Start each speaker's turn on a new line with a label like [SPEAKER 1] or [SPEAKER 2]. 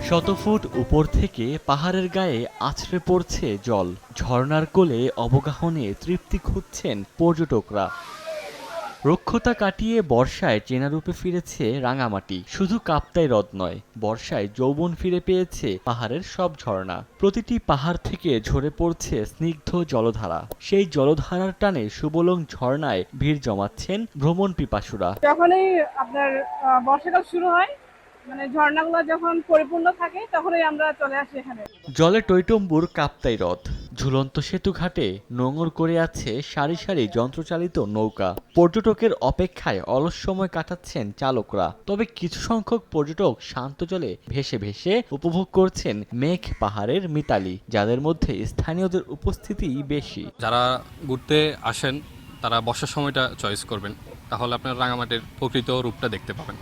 [SPEAKER 1] শত ফুট উপর থেকে পাহাড়ের গায়ে আছড়ে পড়ছে জল। ঝর্ণার কোলে অবগাহনে তৃপ্তি খুঁজছেন পর্যটকরা। রুক্ষতা কাটিয়ে বর্ষায় চেনা রূপে ফিরেছে রাঙামাটি। শুধু কাপ্তাই হ্রদ নয়, বর্ষায় যৌবন ফিরে পেয়েছে পাহাড়ের সব ঝর্ণা। প্রতিটি পাহাড় থেকে ঝরে পড়ছে স্নিগ্ধ জলধারা। সেই জলধারার টানে সুবলং ঝর্ণায় ভিড় জমাচ্ছেন ভ্রমণ পিপাসুরা।
[SPEAKER 2] যখনই আপনার বর্ষাকাল শুরু হয়, মানে ঝর্ণাগুলো যখন পরিপূর্ণ থাকে তখনই আমরা চলে আসি এখানে।
[SPEAKER 1] জলে টইটম্বুর কাপ্তাই হ্রদ। ঝুলন্ত সেতু ঘাটে নোঙর করে আছে সারি সারি যন্ত্রচালিত নৌকা। পর্যটকের অপেক্ষায় অলস সময় কাটাচ্ছেন চালকরা। তবে কিছু সংখ্যক পর্যটক শান্ত জলে ভেসে ভেসে উপভোগ করছেন মেঘ পাহাড়ের মিতালি, যাদের মধ্যে স্থানীয়দের উপস্থিতি বেশি।
[SPEAKER 3] যারা ঘুরতে আসেন তারা বর্ষার সময়টা চয়েস করবেন, তাহলে আপনার রাঙামাটির প্রকৃত রূপটা দেখতে পাবেন।